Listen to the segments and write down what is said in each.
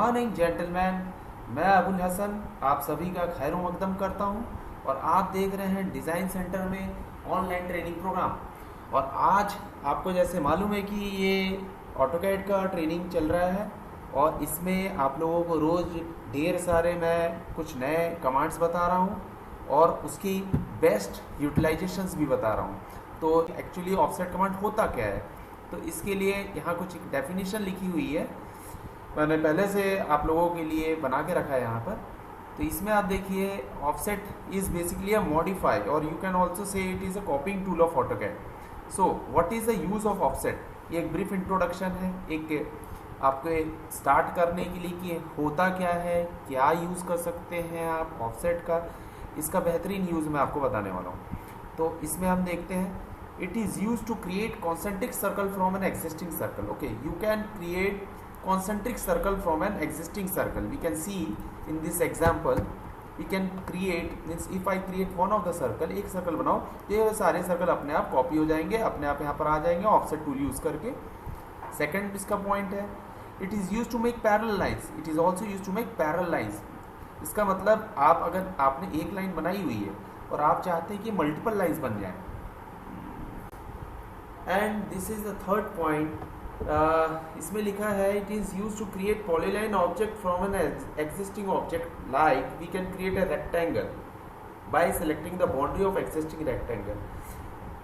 Morning gentleman, मैं अबुल हसन आप सभी का खैर मकदम करता हूं और आप देख रहे हैं डिज़ाइन सेंटर में ऑनलाइन ट्रेनिंग प्रोग्राम। और आज आपको जैसे मालूम है कि ये ऑटोकैड का ट्रेनिंग चल रहा है और इसमें आप लोगों को रोज़ ढेर सारे मैं कुछ नए कमांड्स बता रहा हूँ और उसकी बेस्ट यूटिलाइजेशंस भी बता रहा हूँ। तो एक्चुअली ऑफसेट कमांड होता क्या है, तो इसके लिए यहाँ कुछ एक डेफिनेशन लिखी हुई है, मैंने पहले से आप लोगों के लिए बना के रखा है यहाँ पर। तो इसमें आप देखिए offset is basically a modify और you can also say it is a copying tool of AutoCAD. So what is the use of offset, ये एक ब्रीफ इंट्रोडक्शन है एक आपके स्टार्ट करने के लिए कि होता क्या है, क्या यूज़ कर सकते हैं आप ऑफसेट का, इसका बेहतरीन यूज़ मैं आपको बताने वाला हूँ। तो इसमें हम देखते हैं it is used to create concentric circle from an existing circle. Okay, you can create concentric circle from an existing circle. We can see in this example we can create, means if I create one of the circle, एक circle बनाओ, ये सारे circle अपने आप copy हो जाएंगे, अपने आप यहाँ पर आ जाएंगे ऑफसेट टूल यूज़ करके। सेकंड इसका पॉइंट है it is used to make parallel lines. It is also used to make parallel lines. इसका मतलब आप अगर आपने एक लाइन बनाई हुई है और आप चाहते हैं कि मल्टीपल लाइन्स बन जाएं। And this is the third point, इसमें लिखा है it is use to create polyline object from an existing object, like we can create a rectangle by selecting the boundary of existing rectangle.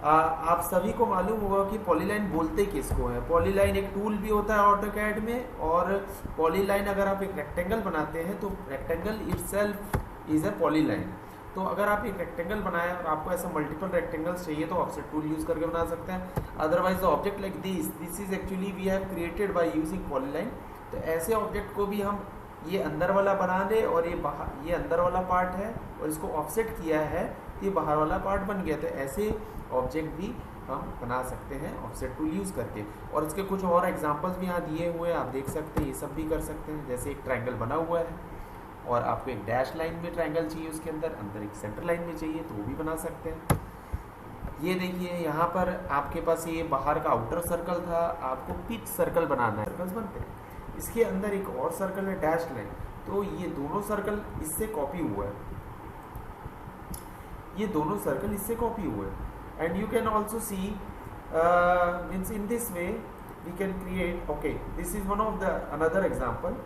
आप सभी को मालूम होगा कि पॉलीलाइन बोलते किसको है। पॉलीलाइन एक टूल भी होता है ऑटोकैड में, और पॉलीलाइन अगर आप एक रेक्टेंगल बनाते हैं तो rectangle itself is a polyline. तो अगर आप एक रेक्टेंगल बनाए और आपको ऐसा मल्टीपल रेक्टेंगल्स चाहिए तो ऑफसेट टूल यूज़ करके बना सकते हैं। Otherwise the object like this is actually we have created by using polyline. तो ऐसे ऑब्जेक्ट को भी हम ये अंदर वाला बना दे और ये अंदर वाला पार्ट है और इसको ऑफसेट किया है तो ये बाहर वाला पार्ट बन गया। तो ऐसे ऑब्जेक्ट भी हम बना सकते हैं ऑफसेट टूल यूज़ करके। और इसके कुछ और एग्जांपल्स भी यहाँ दिए हुए हैं, आप देख सकते हैं, ये सब भी कर सकते हैं। जैसे एक ट्रायंगल बना हुआ है और आपको एक डैश लाइन में ट्रायंगल चाहिए, उसके अंदर एक सेंटर लाइन में चाहिए तो वो भी बना सकते हैं। ये देखिए यहाँ पर आपके पास ये बाहर का आउटर सर्कल था, आपको पिच सर्कल बनाना है, सर्कल्स बनते हैं। इसके अंदर एक और सर्कल है डैश लाइन, तो ये दोनों सर्कल इससे कॉपी हुआ है, ये दोनों सर्कल इससे कॉपी हुए हैं। And you can also see means in this way we can create, okay this is one of the another example.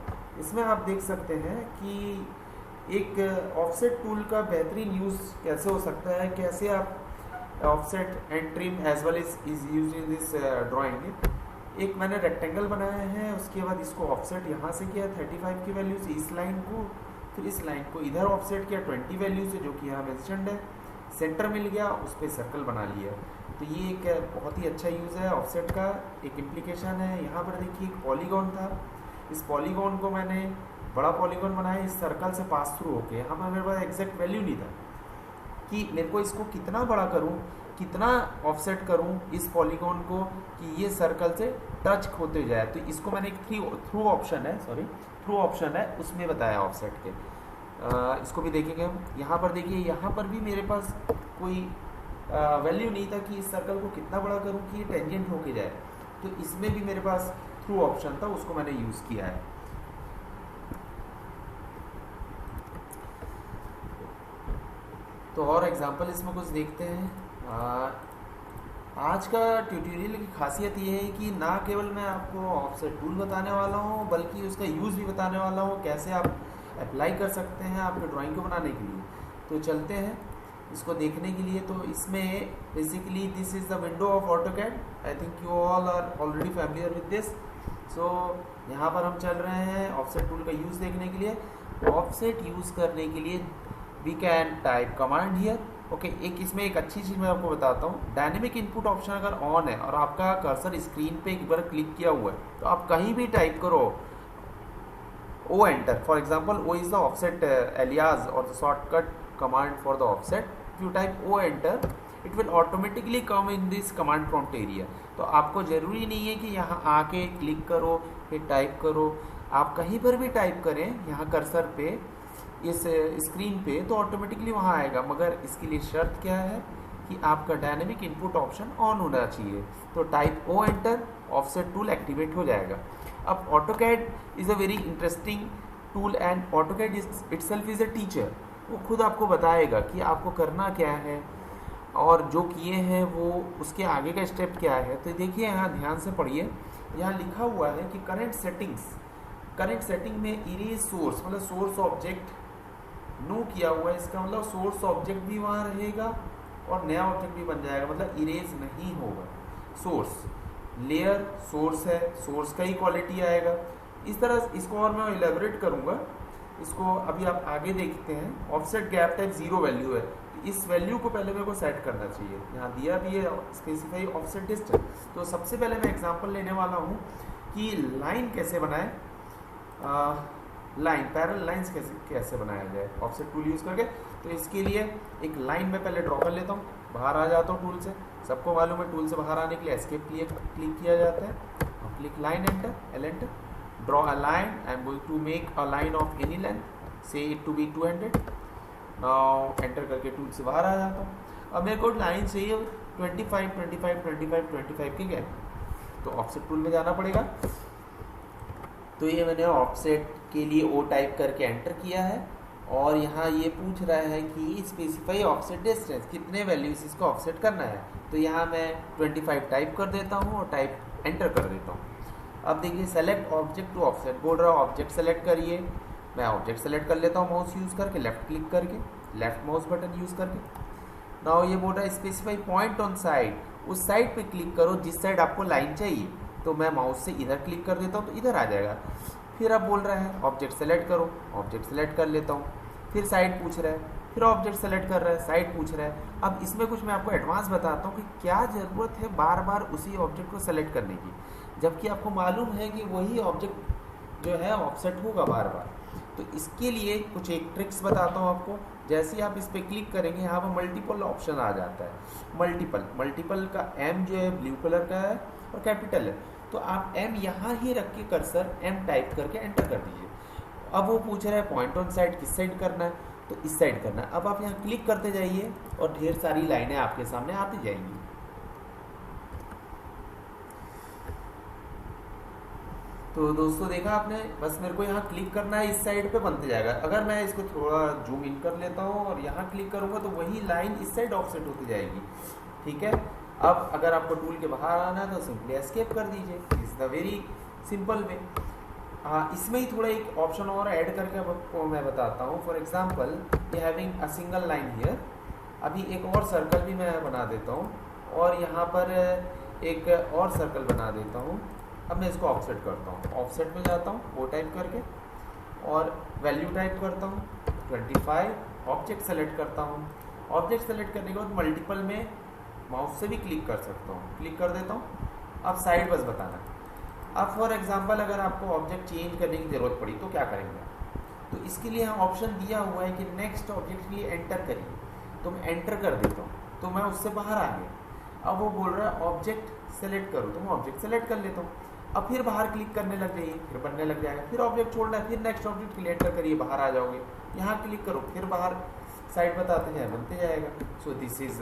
इसमें आप देख सकते हैं कि एक ऑफसेट टूल का बेहतरीन यूज़ कैसे हो सकता है, कैसे आप offset and trim as well is use in this drawing. एक मैंने रेक्टेंगल बनाया है, उसके बाद इसको ऑफसेट यहाँ से किया 35 की वैल्यू से इस लाइन को, फिर इस लाइन को इधर ऑफसेट किया 20 वैल्यू से जो कि यहाँ मेंशन्ड है, सेंटर मिल गया, उस पर सर्कल बना लिया। तो ये एक बहुत ही अच्छा यूज़ है ऑफसेट का, एक इम्प्लीकेशन है। यहाँ पर देखिए एक पॉलीगॉन था, इस पॉलीगॉन को मैंने बड़ा पॉलीगॉन बनाया इस सर्कल से पास थ्रू होके। यहाँ पर मेरे पास एग्जैक्ट वैल्यू नहीं था कि मेरे को इसको कितना बड़ा करूँ, कितना ऑफसेट करूँ इस पॉलीगॉन को कि ये सर्कल से टच होते जाए। तो इसको मैंने एक थ्रू ऑप्शन है उसमें बताया ऑफसेट के। इसको भी देखेंगे हम। यहाँ पर देखिए, यहाँ पर भी मेरे पास कोई वैल्यू नहीं था कि इस सर्कल को कितना बड़ा करूँ कि ये टेंजेंट होके जाए। तो इसमें भी मेरे पास थ्रू ऑप्शन था, उसको मैंने यूज़ किया है। तो और एग्जांपल इसमें कुछ देखते हैं। आज का ट्यूटोरियल की खासियत ये है कि ना केवल मैं आपको ऑफसेट टूल बताने वाला हूँ बल्कि उसका यूज़ भी बताने वाला हूँ, कैसे आप अप्लाई कर सकते हैं आपके ड्राइंग को बनाने के लिए। तो चलते हैं इसको देखने के लिए। तो इसमें basically this is the window of AutoCAD. I think you all are already familiar with this. So यहाँ पर हम चल रहे हैं ऑफसेट टूल का यूज़ देखने के लिए। ऑफसेट यूज़ करने के लिए we can type command here. Okay, एक इसमें एक अच्छी चीज़ मैं आपको बताता हूँ। डायनेमिक इनपुट ऑप्शन अगर ऑन है और आपका कर्सर स्क्रीन पे एक बार क्लिक किया हुआ है तो आप कहीं भी टाइप करो O enter. For example O is the offset alias और the shortcut command for the offset. If you type O enter it will automatically come in this command prompt area. तो आपको ज़रूरी नहीं है कि यहाँ आके क्लिक करो फिर टाइप करो, आप कहीं पर भी टाइप करें यहाँ कर्सर पे इस स्क्रीन पे तो ऑटोमेटिकली वहाँ आएगा। मगर इसके लिए शर्त क्या है कि आपका डायनेमिक इनपुट ऑप्शन ऑन होना चाहिए। तो type O enter, offset tool activate हो जाएगा। अब AutoCAD is a very interesting tool and AutoCAD itself is a teacher. वो खुद आपको बताएगा कि आपको करना क्या है और जो किए हैं वो उसके आगे का स्टेप क्या है। तो देखिए यहाँ ध्यान से पढ़िए, यहाँ लिखा हुआ है कि करंट सेटिंग में इरेज सोर्स, मतलब सोर्स ऑब्जेक्ट नो किया हुआ है, इसका मतलब सोर्स ऑब्जेक्ट भी वहाँ रहेगा और नया ऑब्जेक्ट भी बन जाएगा, मतलब इरेज नहीं होगा। सोर्स लेयर सोर्स है, सोर्स का ही क्वालिटी आएगा। इस तरह इसको और मैं इलेबोरेट करूँगा, इसको अभी आप आगे देखते हैं। ऑफसेट गैप टाइप 0 वैल्यू है, इस वैल्यू को पहले मेरे को सेट करना चाहिए। यहाँ दिया भी है स्पेसिफाई ऑफसेट डिस्टेंस। तो सबसे पहले मैं एग्जांपल लेने वाला हूँ कि लाइन कैसे बनाए, लाइन पैरेलल लाइंस कैसे बनाया जाए ऑफसेट टूल यूज़ करके। तो इसके लिए एक लाइन में पहले ड्रॉ कर लेता हूँ, बाहर आ जाता हूँ टूल से। सबको मालूम है टूल से बाहर आने के लिए एस्केप क्लिक किया जाता है। Click line, enter, enter, draw a line. I am going to make a line of any length, say it to be 200। Now enter करके टूल से बाहर आ जाता हूँ। अब मेरे को लाइन चाहिए 25, 25, 25, 25 की गैप, तो ऑफसेट टूल में जाना पड़ेगा। तो ये मैंने ऑफसेट के लिए ओ टाइप करके एंटर किया है और यहाँ ये पूछ रहा है कि स्पेसिफाई ऑफसेट डिस्टेंस, कितने वैल्यूज इसको ऑफसेट करना है। तो यहाँ मैं 25 टाइप कर देता हूँ और टाइप एंटर कर देता हूँ। अब देखिए सेलेक्ट ऑब्जेक्ट टू ऑफसेट बोल रहा है, ऑब्जेक्ट सेलेक्ट करिए। मैं ऑब्जेक्ट सेलेक्ट कर लेता हूँ माउस यूज़ करके, लेफ्ट क्लिक करके, लेफ्ट माउस बटन यूज़ करके। नाउ ये बोल रहा है स्पेसिफाई पॉइंट ऑन साइड, उस साइड पे क्लिक करो जिस साइड आपको लाइन चाहिए। तो मैं माउस से इधर क्लिक कर देता हूँ तो इधर आ जाएगा। फिर अब बोल रहा है ऑब्जेक्ट सेलेक्ट करो, ऑब्जेक्ट सेलेक्ट कर लेता हूँ। फिर साइड पूछ रहा है, फिर ऑब्जेक्ट सेलेक्ट कर रहा है, साइड पूछ रहा है। अब इसमें कुछ मैं आपको एडवांस बताता हूँ कि क्या ज़रूरत है बार बार उसी ऑब्जेक्ट को सेलेक्ट करने की, जबकि आपको मालूम है कि वही ऑब्जेक्ट जो है ऑफसेट होगा बार बार। तो इसके लिए कुछ एक ट्रिक्स बताता हूँ आपको। जैसे ही आप इस पर क्लिक करेंगे यहाँ पर मल्टीपल ऑप्शन आ जाता है। मल्टीपल का एम जो है ब्लू कलर का है और कैपिटल है, तो आप एम यहाँ ही रख के कर्सर एम टाइप करके एंटर कर दीजिए। अब वो पूछ रहा है पॉइंट ऑन साइड किस साइड करना है, तो इस साइड करना है। अब आप यहाँ क्लिक करते जाइए और ढेर सारी लाइनें आपके सामने आती जाएंगी। तो दोस्तों देखा आपने, बस मेरे को यहाँ क्लिक करना है, इस साइड पे बनते जाएगा। अगर मैं इसको थोड़ा जूम इन कर लेता हूँ और यहाँ क्लिक करूँगा तो वही लाइन इस साइड ऑफसेट होती जाएगी। ठीक है। अब अगर आपको टूल के बाहर आना है तो सिंपली एस्केप कर दीजिए। Is the very simple way. इसमें ही थोड़ा एक ऑप्शन और ऐड करके आपको मैं बताता हूँ। फॉर एग्जाम्पल ये having a single line here. अभी एक और सर्कल भी मैं बना देता हूँ और यहाँ पर एक और सर्कल बना देता हूँ। अब मैं इसको ऑफसेट करता हूँ, ऑफसेट में जाता हूँ वो टाइप करके और वैल्यू टाइप करता हूँ 25। ऑब्जेक्ट सेलेक्ट करता हूँ। ऑब्जेक्ट सेलेक्ट करने के बाद मल्टीपल में माउस से भी क्लिक कर सकता हूँ, क्लिक कर देता हूँ। अब साइड बस बताना। अब फॉर एग्जांपल अगर आपको ऑब्जेक्ट चेंज करने की ज़रूरत पड़ी तो क्या करेंगे, तो इसके लिए यहाँ ऑप्शन दिया हुआ है कि नेक्स्ट ऑब्जेक्ट के लिए एंटर करिए। तो मैं एंटर कर देता हूँ तो मैं उससे बाहर आ गया। अब वो बोल रहा है ऑब्जेक्ट सेलेक्ट करो, तो मैं ऑब्जेक्ट सेलेक्ट कर लेता हूँ। अब फिर बाहर क्लिक करने लग जाइए, फिर बनने लग जाएगा। फिर ऑब्जेक्ट छोड़ना है, फिर नेक्स्ट ऑब्जेक्ट के लिए एंटर करिए, बाहर आ जाओगे। यहाँ क्लिक करो, फिर बाहर साइड बताते जाए, बनते जाएगा। So this is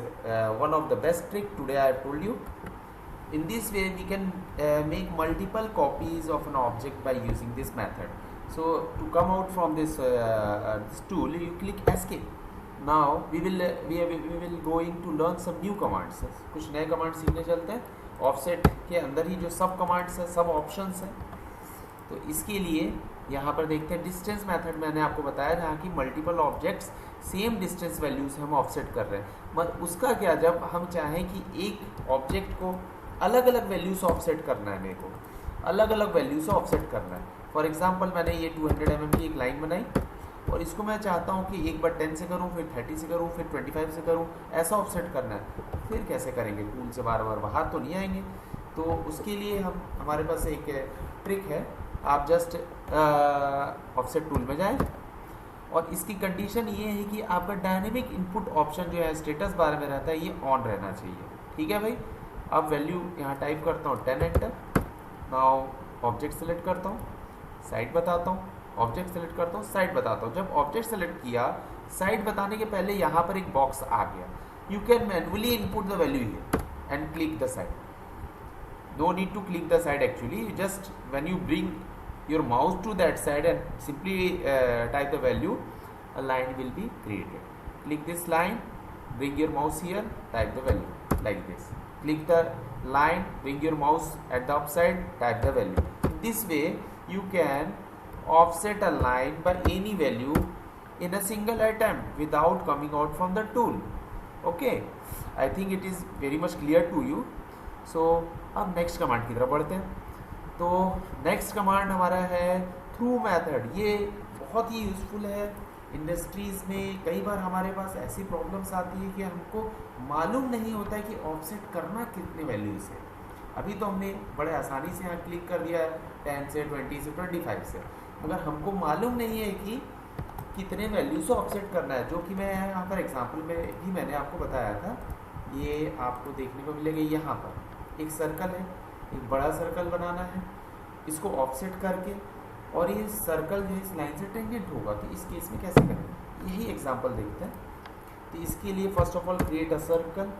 one of the best trick today I have told you. In this way we can make multiple copies of an object by using this method. So to come out from this tool you click escape. Now we will going to learn some new commands. कुछ नए command सीखने चलते हैं। Offset के अंदर ही जो सब commands है, सब ऑप्शंस हैं। तो इसके लिए यहाँ पर देखते हैं डिस्टेंस मेथड मैंने आपको बताया, जहाँ की multiple objects same distance value से हम ऑफसेट कर रहे हैं। मगर उसका क्या, जब हम चाहें कि एक ऑब्जेक्ट को अलग अलग वैल्यू से ऑफसेट करना है, मेरे को अलग अलग वैल्यू से ऑफसेट करना है। फॉर एग्जांपल मैंने ये 200 mm की एक लाइन बनाई और इसको मैं चाहता हूँ कि एक बार 10 से करूँ, फिर 30 से करूँ, फिर 25 से करूँ, ऐसा ऑफसेट करना है। फिर कैसे करेंगे, टूल से बार बार बाहर तो नहीं आएंगे। तो उसके लिए हमारे पास एक ट्रिक है। आप जस्ट ऑफसेट टूल में जाएँ और इसकी कंडीशन ये है कि आपका डायनेमिक इनपुट ऑप्शन जो है स्टेटस बार में रहता है, ये ऑन रहना चाहिए। ठीक है भाई। अब वैल्यू यहाँ टाइप करता हूँ 10 एंटर। नाउ ऑब्जेक्ट सेलेक्ट करता हूँ, साइड बताता हूँ, ऑब्जेक्ट सेलेक्ट करता हूँ, साइड बताता हूँ। जब ऑब्जेक्ट सेलेक्ट किया, साइड बताने के पहले यहाँ पर एक बॉक्स आ गया, you can manually input the value here and click the side. no need to click the side actually. You just when you bring your mouse to that side and simply type the value, a line will be created. Click this line, bring your mouse here, type the value like this. Click the line, bring your mouse at the upside, type the value. This way you can offset a line by any value in a single attempt without coming out from the tool. Okay, I think it is very much clear to you. So अब next command की तरफ बढ़ते हैं। तो next command हमारा है through method. ये बहुत ही यूज़फुल है इंडस्ट्रीज़ में। कई बार हमारे पास ऐसी प्रॉब्लम्स आती है कि हमको मालूम नहीं होता है कि ऑफसेट करना कितने वैल्यू से। अभी तो हमने बड़े आसानी से यहाँ क्लिक कर दिया 10 से 20 से 25 से, मगर हमको मालूम नहीं है कि कितने वैल्यू से ऑफसेट करना है, जो कि मैं यहाँ पर एग्जांपल में भी मैंने आपको बताया था। ये आपको देखने को मिलेगा। यहाँ पर एक सर्कल है, एक बड़ा सर्कल बनाना है, इसको ऑफसेट करके, और ये सर्कल जो इस लाइन से टेंजेंट होगा। तो इस केस में कैसे करेंगे, यही एग्जांपल देखते हैं। तो इसके लिए first of all create a circle.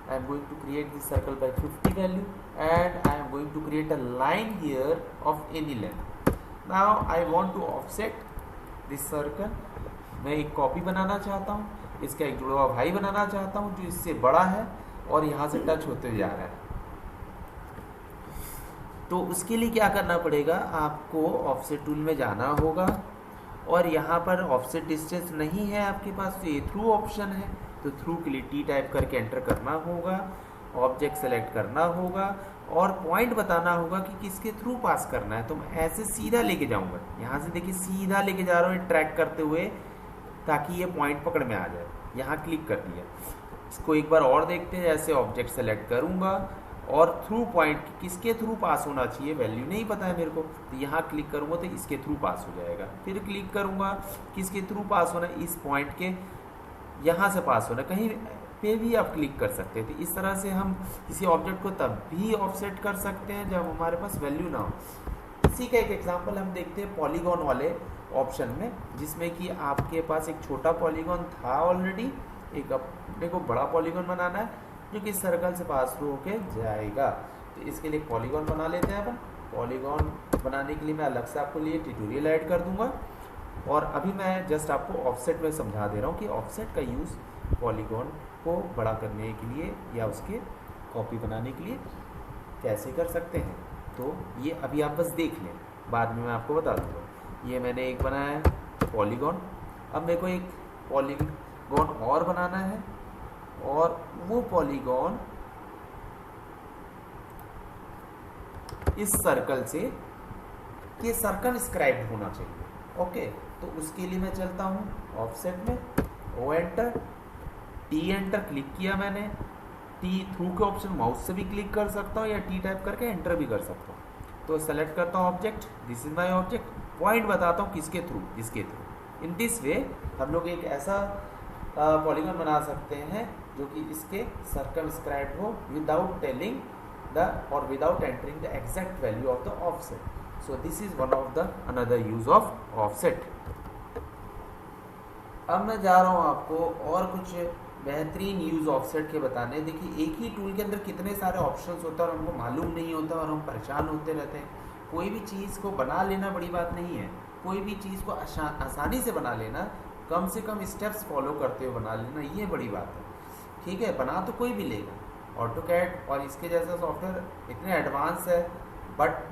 I am going to create this circle by 50 value and I am going to create a line here of any length. Now I want to offset this circle. मैं एक copy बनाना चाहता हूँ, इसका एक जुड़ा हुआ भाई बनाना चाहता हूँ जो इससे बड़ा है और यहाँ से टच होते हुए जा रहा है। तो उसके लिए क्या करना पड़ेगा, आपको ऑफसेट टूल में जाना होगा, और यहाँ पर ऑफसेट डिस्टेंस नहीं है आपके पास, तो ये थ्रू ऑप्शन है। तो थ्रू के लिए टी टाइप करके एंटर करना होगा, ऑब्जेक्ट सेलेक्ट करना होगा और पॉइंट बताना होगा कि किसके थ्रू पास करना है। तो मैं ऐसे सीधा लेके जाऊंगा, यहाँ से देखिए सीधा लेके जा रहा हूँ ट्रैक करते हुए, ताकि ये पॉइंट पकड़ में आ जाए। यहाँ क्लिक कर दिया। इसको एक बार और देखते हैं। ऐसे ऑब्जेक्ट सेलेक्ट करूँगा और थ्रू पॉइंट किसके थ्रू पास होना चाहिए, वैल्यू नहीं पता है मेरे को, तो यहाँ क्लिक करूँगा तो इसके थ्रू पास हो जाएगा। फिर क्लिक करूँगा, किसके थ्रू पास होना, इस पॉइंट के यहाँ से पास होना। कहीं पे भी आप क्लिक कर सकते हैं। तो इस तरह से हम किसी ऑब्जेक्ट को तब भी ऑफसेट कर सकते हैं जब हमारे पास वैल्यू ना हो। इसी का एक एग्जांपल हम देखते हैं पॉलीगॉन वाले ऑप्शन में, जिसमें कि आपके पास एक छोटा पॉलीगॉन था ऑलरेडी, एक अपने को बड़ा पॉलीगॉन बनाना है जो कि सर्कल से पास थ्रू होके जाएगा। तो इसके लिए पॉलीगॉन बना लेते हैं अपन। पॉलीगॉन बनाने के लिए मैं अलग से आपको लिए ट्यूटोरियल ऐड कर दूंगा, और अभी मैं जस्ट आपको ऑफसेट में समझा दे रहा हूँ कि ऑफसेट का यूज़ पॉलीगॉन को बड़ा करने के लिए या उसके कॉपी बनाने के लिए कैसे कर सकते हैं। तो ये अभी आप बस देख लें, बाद में मैं आपको बता दूँगा। ये मैंने एक बनाया है पॉलीगॉन। अब मेरे को एक पॉलीगॉन और बनाना है, और वो पॉलीगॉन इस सर्कल से ये सर्कल स्क्राइब होना चाहिए। ओके, तो उसके लिए मैं चलता हूँ ऑफसेट में, O enter, T enter click किया मैंने। टी थ्रू के ऑप्शन माउस से भी क्लिक कर सकता हूँ या टी टाइप करके एंटर भी कर सकता हूँ। तो सेलेक्ट करता हूँ object, this is my object, point बताता हूँ किसके थ्रू, इसके थ्रू। इन दिस वे हम लोग एक ऐसा पॉलीगॉन बना सकते हैं जो कि इसके सर्कमस्क्राइब हो विदाउट टेलिंग द और without entering the exact value of the offset. So this is one of the another use of offset. अब मैं जा रहा हूँ आपको और कुछ बेहतरीन यूज़ ऑफसेट के बताने। देखिए एक ही टूल के अंदर कितने सारे ऑप्शंस होते हैं और हमको मालूम नहीं होता और हम परेशान होते रहते हैं। कोई भी चीज़ को बना लेना बड़ी बात नहीं है, कोई भी चीज़ को आसानी से बना लेना, कम से कम स्टेप्स फॉलो करते हुए बना लेना, ये बड़ी बात है। ठीक है, बना तो कोई भी लेगा। ऑटोकैड और इसके जैसा सॉफ्टवेयर इतने एडवांस है, बट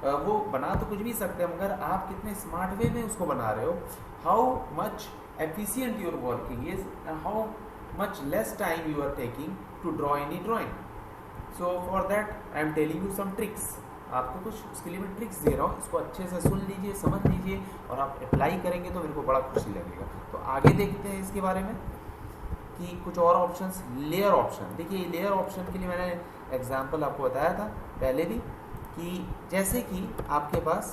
वो बना तो कुछ भी सकते हैं, मगर आप कितने स्मार्ट वे में उसको बना रहे हो, how much efficient your working is, how much less time you are taking to draw any drawing. So for that I am telling you some tricks. आपको कुछ उसके लिए मैं ट्रिक्स दे रहा हूँ, इसको अच्छे से सुन लीजिए, समझ लीजिए, और आप अप्लाई करेंगे तो मेरे को बड़ा खुशी लगेगा। तो आगे देखते हैं इसके बारे में कि कुछ और ऑप्शंस। लेयर ऑप्शन, देखिए लेयर ऑप्शन के लिए मैंने एग्जाम्पल आपको बताया था पहले भी, कि जैसे कि आपके पास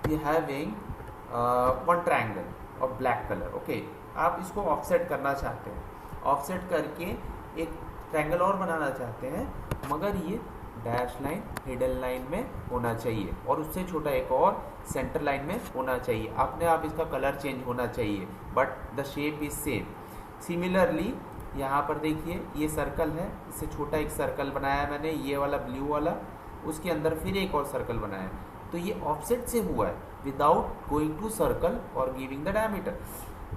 यू हैविंग वन ट्रायंगल और ब्लैक कलर। ओके, आप इसको ऑफसेट करना चाहते हैं, ऑफसेट करके एक ट्रायंगल और बनाना चाहते हैं, मगर ये डैश लाइन हिडन लाइन में होना चाहिए और उससे छोटा एक और सेंटर लाइन में होना चाहिए। अपने आप इसका कलर चेंज होना चाहिए, but the shape is same. Similarly यहाँ पर देखिए ये सर्कल है, इससे छोटा एक सर्कल बनाया है मैंने, ये वाला ब्लू वाला, उसके अंदर फिर एक और सर्कल बनाया है। तो ये ऑफसेट से हुआ है विदाउट गोइंग टू सर्कल और गिविंग द डायमीटर।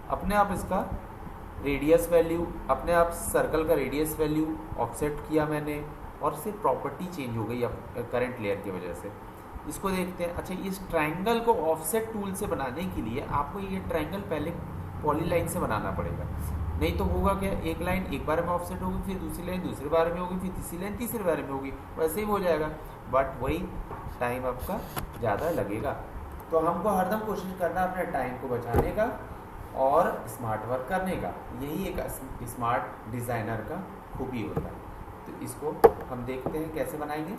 अपने आप इसका रेडियस वैल्यू, अपने आप सर्कल का रेडियस वैल्यू ऑफसेट किया मैंने, और सिर्फ प्रॉपर्टी चेंज हो गई अब करंट लेयर की वजह से। इसको देखते हैं। अच्छा, इस ट्रायंगल को ऑफसेट टूल से बनाने के लिए आपको ये ट्रायंगल पहले पॉलीलाइन से बनाना पड़ेगा, नहीं तो होगा क्या, एक लाइन एक बार में ऑफसेट होगी, फिर दूसरी लाइन दूसरी बार में होगी, फिर तीसरी लाइन तीसरी बार में होगी, वैसे ही हो जाएगा, बट वही टाइम आपका ज़्यादा लगेगा। तो हमको हरदम कोशिश करना अपने टाइम को बचाने का और स्मार्ट वर्क करने का, यही एक स्मार्ट डिज़ाइनर का खूबी होता है। तो इसको हम देखते हैं कैसे बनाएंगे।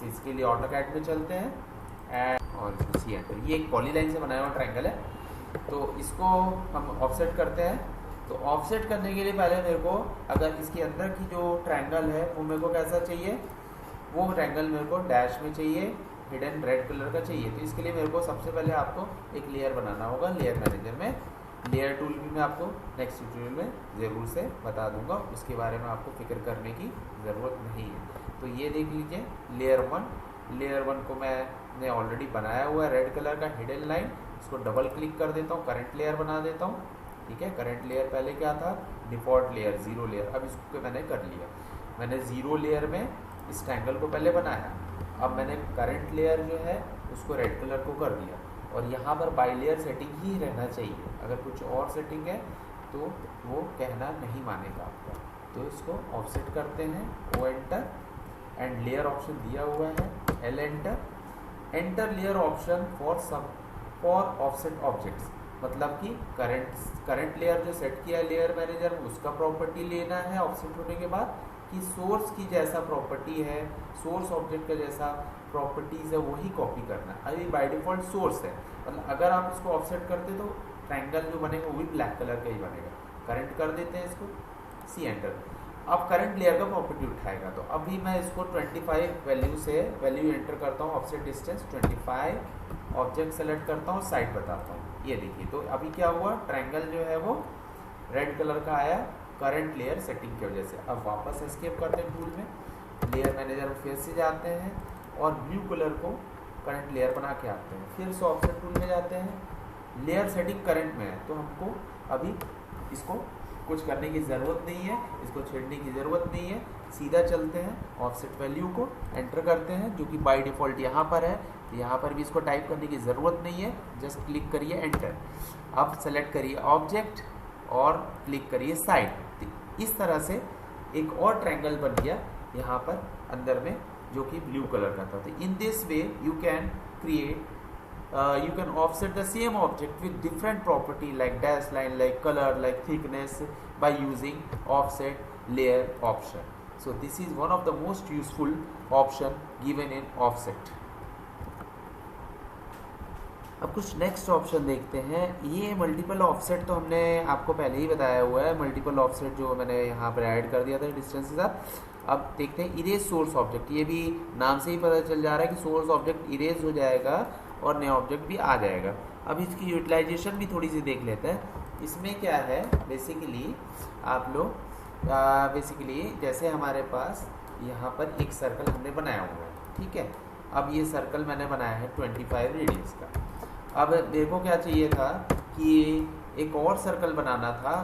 इसके लिए ऑटोकैड में चलते हैं और सी एंटर। ये एक पॉलीलाइन से बनाया हुआ ट्रायंगल है, तो इसको हम ऑफसेट करते हैं। तो ऑफसेट करने के लिए पहले मेरे को, अगर इसके अंदर की जो ट्रायंगल है वो मेरे को कैसा चाहिए, वो ट्रायंगल मेरे को डैश में चाहिए, हिडन रेड कलर का चाहिए। तो इसके लिए मेरे को सबसे पहले आपको एक लेयर बनाना होगा लेयर मैनेजर में। लेयर टूल भी मैं आपको नेक्स्ट ट्यूटोरियल में ज़रूर से बता दूंगा, उसके बारे में आपको फिक्र करने की ज़रूरत नहीं है। तो ये देख लीजिए लेयर वन को मैंने ऑलरेडी बनाया हुआ है रेड कलर का हिडन लाइन। इसको डबल क्लिक कर देता हूँ, करंट लेयर बना देता हूँ। ठीक है, करंट लेयर पहले क्या था, डिफ़ॉल्ट लेयर ज़ीरो लेयर, अब इसको मैंने कर लिया। मैंने ज़ीरो लेयर में इस ट्रायंगल को पहले बनाया, अब मैंने करंट लेयर जो है उसको रेड कलर को कर दिया। और यहाँ पर बाई लेयर सेटिंग ही रहना चाहिए, अगर कुछ और सेटिंग है तो वो कहना नहीं मानेगा आपका। तो इसको ऑफसेट करते हैं, O enter, and layer option दिया हुआ है, L enter, enter layer option for offset objects, मतलब कि करंट लेयर जो सेट किया है लेयर मैनेजर में उसका प्रॉपर्टी लेना है ऑफसेट होने के बाद, कि सोर्स की जैसा प्रॉपर्टी है, सोर्स ऑब्जेक्ट का जैसा प्रॉपर्टीज़ है वही कॉपी करना है। अभी बाय डिफ़ॉल्ट सोर्स है, मतलब अगर आप इसको ऑफसेट करते तो ट्रायंगल जो बनेगा वो भी ब्लैक कलर का ही बनेगा। करंट कर देते हैं इसको, सी एंटर। अब करंट लेयर का प्रॉपर्टी उठाएगा, तो अभी मैं इसको 25 वैल्यू से वैल्यू एंटर करता हूँ, ऑफसेट डिस्टेंस 25, ऑब्जेक्ट सेलेक्ट करता हूँ, साइड बताता हूँ। ये देखिए, तो अभी क्या हुआ, ट्रायंगल जो है वो रेड कलर का आया करंट लेयर सेटिंग की वजह से। अब वापस एस्केप करते हैं टूल में, लेयर मैनेजर में फिर से जाते हैं और ब्लू कलर को करंट लेयर बना के आते हैं, फिर से ऑफसेट टूल में जाते हैं। लेयर सेटिंग करंट में है, तो हमको अभी इसको कुछ करने की ज़रूरत नहीं है, इसको छेड़ने की ज़रूरत नहीं है, सीधा चलते हैं ऑफसेट वैल्यू को एंटर करते हैं, जो कि बाय डिफ़ॉल्ट यहाँ पर है। तो यहाँ पर भी इसको टाइप करने की ज़रूरत नहीं है, जस्ट क्लिक करिए एंटर। अब सेलेक्ट करिए ऑब्जेक्ट और क्लिक करिए साइड। तो इस तरह से एक और ट्रायंगल बन गया यहाँ पर अंदर में, जो कि ब्लू कलर का था। तो इन this way you can create you can offset the same object with different property like dash line, like color, like thickness, by using offset layer option. So this is one of the most useful option given in offset. अब कुछ next option देखते हैं। ये multiple offset तो हमने आपको पहले ही बताया हुआ है, मल्टीपल ऑफसेट जो मैंने यहाँ पर ऐड कर दिया था डिस्टेंस के साथ। अब देखते हैं इरेज सोर्स ऑब्जेक्ट, ये भी नाम से ही पता चल जा रहा है कि सोर्स ऑब्जेक्ट इरेज हो जाएगा और नया ऑब्जेक्ट भी आ जाएगा। अब इसकी यूटिलाइजेशन भी थोड़ी सी देख लेते हैं। इसमें क्या है, बेसिकली आप लोग बेसिकली जैसे हमारे पास यहाँ पर एक सर्कल हमने बनाया हुआ है, ठीक है। अब ये सर्कल मैंने बनाया है 25 रेडियस का। अब मेरे को क्या चाहिए था कि एक और सर्कल बनाना था।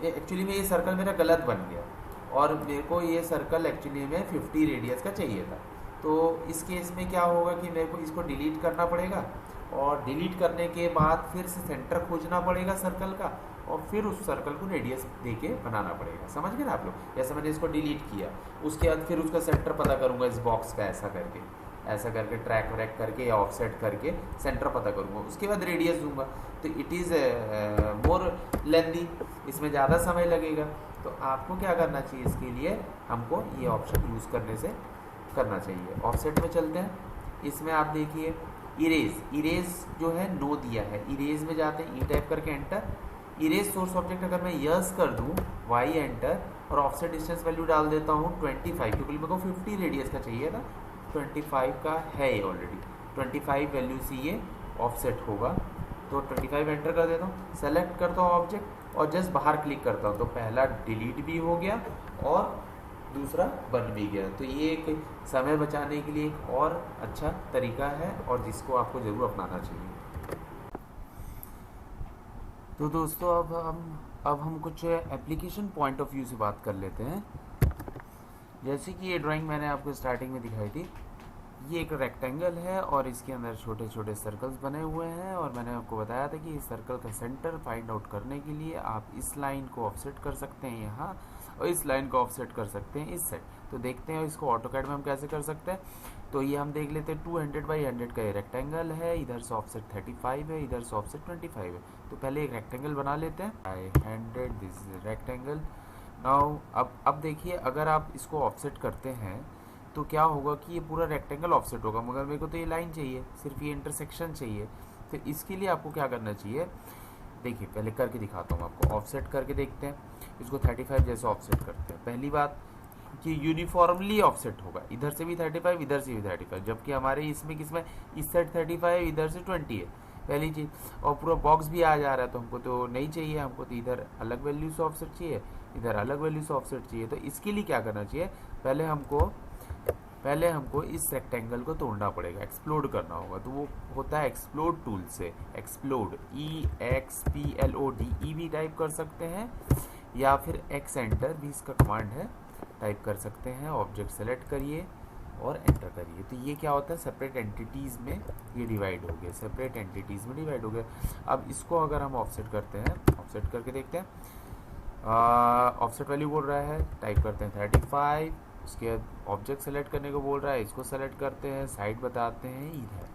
एक्चुअली में ये सर्कल मेरा गलत बन गया और मेरे को ये सर्कल एक्चुअली में 50 रेडियस का चाहिए था। तो इस केस में क्या होगा कि मेरे को इसको डिलीट करना पड़ेगा और डिलीट करने के बाद फिर से सेंटर खोजना पड़ेगा सर्कल का और फिर उस सर्कल को रेडियस देके बनाना पड़ेगा। समझ गए ना आप लोग? जैसे मैंने इसको डिलीट किया, उसके बाद फिर उसका सेंटर पता करूँगा इस बॉक्स का, ऐसा करके ट्रैक व्रैक करके या ऑफसेट करके सेंटर पता करूँगा, उसके बाद रेडियस दूंगा। तो इट इज़ मोर लेंदी, इसमें ज़्यादा समय लगेगा। तो आपको क्या करना चाहिए, इसके लिए हमको ये ऑप्शन यूज़ करना चाहिए। ऑफसेट में चलते हैं, इसमें आप देखिए इरेज जो है नो दिया है, इरेज में जाते हैं, ई टाइप करके एंटर। इरेज सोर्स ऑब्जेक्ट अगर मैं यस कर दूं, वाई एंटर, और ऑफसेट डिस्टेंस वैल्यू डाल देता हूं 25, क्योंकि मेरे को 50 रेडियस का चाहिए था, 25 का है ये ऑलरेडी, 25 वैल्यू से ये ऑफसेट होगा। तो 25 एंटर कर देता हूँ, सेलेक्ट करता हूँ ऑब्जेक्ट, और जस्ट बाहर क्लिक करता हूँ तो पहला डिलीट भी हो गया और दूसरा बन भी गया। तो ये एक समय बचाने के लिए एक और अच्छा तरीका है और जिसको आपको ज़रूर अपनाना चाहिए। तो दोस्तों अब हम कुछ एप्लीकेशन पॉइंट ऑफ व्यू से बात कर लेते हैं। जैसे कि ये ड्राइंग मैंने आपको स्टार्टिंग में दिखाई थी, ये एक रेक्टेंगल है और इसके अंदर छोटे छोटे सर्कल्स बने हुए हैं और मैंने आपको बताया था कि इस सर्कल का सेंटर फाइंड आउट करने के लिए आप इस लाइन को ऑफसेट कर सकते हैं यहाँ और इस लाइन को ऑफसेट कर सकते हैं इस साइड। तो देखते हैं इसको ऑटोकैड में हम कैसे कर सकते हैं। तो ये हम देख लेते हैं 200 बाई 100 का ये रेक्टेंगल है, इधर से ऑफसेट 35 है, इधर से ऑफसेट 25 है। तो पहले एक रेक्टेंगल बना लेते हैं। आई 100 दिस रेक्टेंगल। नाउ अब देखिए, अगर आप इसको ऑफसेट करते हैं तो क्या होगा कि ये पूरा रेक्टेंगल ऑफसेट होगा, मगर मेरे को तो ये लाइन चाहिए, सिर्फ ये इंटरसेक्शन चाहिए। तो इसके लिए आपको क्या करना चाहिए, देखिए पहले करके दिखाता हूँ आपको। ऑफसेट करके देखते हैं, इसको 35 जैसे ऑफसेट करते हैं। पहली बात कि यूनिफॉर्मली ऑफसेट होगा, इधर से भी 35 इधर से भी 35, जबकि हमारे इसमें किसमें इस साइड 35 इधर से 20 है, पहली चीज़। और पूरा बॉक्स भी आ जा रहा है तो हमको तो नहीं चाहिए, हमको तो इधर अलग वैल्यू से ऑफसेट चाहिए, इधर अलग वैल्यू से ऑफसेट चाहिए। तो इसके लिए क्या करना चाहिए, पहले हमको इस रेक्टेंगल को तोड़ना पड़ेगा, एक्सप्लोड करना होगा। तो वो होता है एक्सप्लोड टूल से, एक्सप्लोड EXPLOD ई भी टाइप कर सकते हैं या फिर एक्स एंटर भी इसका कमांड है, टाइप कर सकते हैं। ऑब्जेक्ट सेलेक्ट करिए और एंटर करिए। तो ये क्या होता है, सेपरेट एंटिटीज़ में ये डिवाइड हो गया, सेपरेट एंटिटीज़ में डिवाइड हो गया। अब इसको अगर हम ऑफसेट करते हैं, ऑफसेट करके देखते हैं, ऑफसेट वैल्यू बोल रहा है, टाइप करते हैं 35, उसके बाद ऑब्जेक्ट सेलेक्ट करने को बोल रहा है, इसको सेलेक्ट करते हैं, साइड बताते हैं इधर।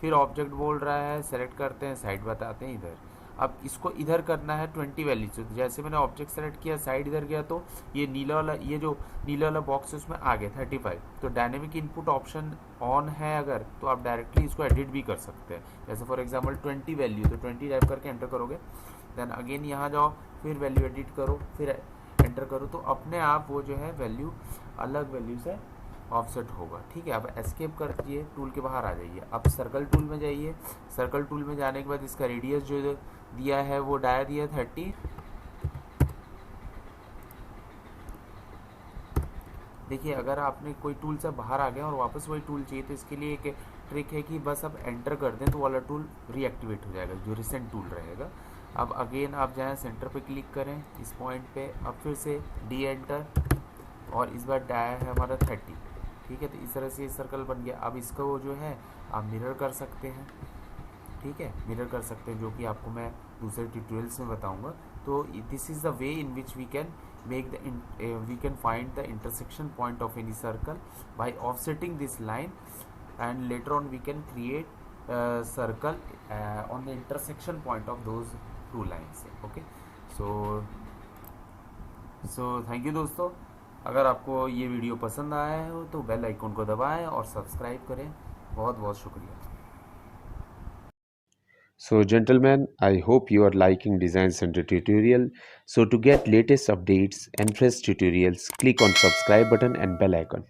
फिर ऑब्जेक्ट बोल रहा है, सेलेक्ट करते हैं, साइड बताते हैं इधर। अब इसको इधर करना है 20 वैल्यू से। तो जैसे मैंने ऑब्जेक्ट सेलेक्ट किया, साइड इधर गया, तो ये नीला वाला, ये जो नीला वाला बॉक्स है उसमें आ गया 35। तो डायनेमिक इनपुट ऑप्शन ऑन है अगर, तो आप डायरेक्टली इसको एडिट भी कर सकते हैं। जैसे फॉर एग्जाम्पल 20 वैल्यू, तो 20 टाइप करके एंटर करोगे, देन अगेन यहाँ जाओ, फिर वैल्यू एडिट करो, फिर एंटर करो, तो अपने आप वो जो है वैल्यू अलग वैल्यू से ऑफसेट होगा। ठीक है, अब एस्केप करके टूल के बाहर आ जाइए। अब सर्कल टूल में जाइए, सर्कल टूल में जाने के बाद इसका रेडियस जो दिया है वो डाया दिया 30। देखिए, अगर आपने कोई टूल से बाहर आ गया और वापस वही टूल चाहिए, तो इसके लिए एक ट्रिक है कि बस आप एंटर कर दें तो वाला टूल रीएक्टिवेट हो जाएगा, जो रिसेंट टूल रहेगा। अब अगेन आप जाएँ सेंटर पे क्लिक करें इस पॉइंट पे, अब फिर से डी एंटर और इस बार डाया है हमारा 30। ठीक है, तो इस तरह से ये सर्कल बन गया। अब इसका वो जो है आप मिरर कर सकते हैं। ठीक है, मिरर कर सकते हैं, जो कि आपको मैं दूसरे ट्यूटोरियल्स में बताऊंगा। तो this is the way in which we can make we can find the intersection point of any circle by offsetting this line, and later on we can create a circle on the intersection point of those two lines. Okay, so thank you दोस्तों। अगर आपको ये video पसंद आया हो तो bell icon को दबाएं और सब्सक्राइब करें। बहुत बहुत शुक्रिया। So gentlemen, I hope you are liking Design Center tutorial. So to get latest updates and fresh tutorials, click on subscribe button and bell icon.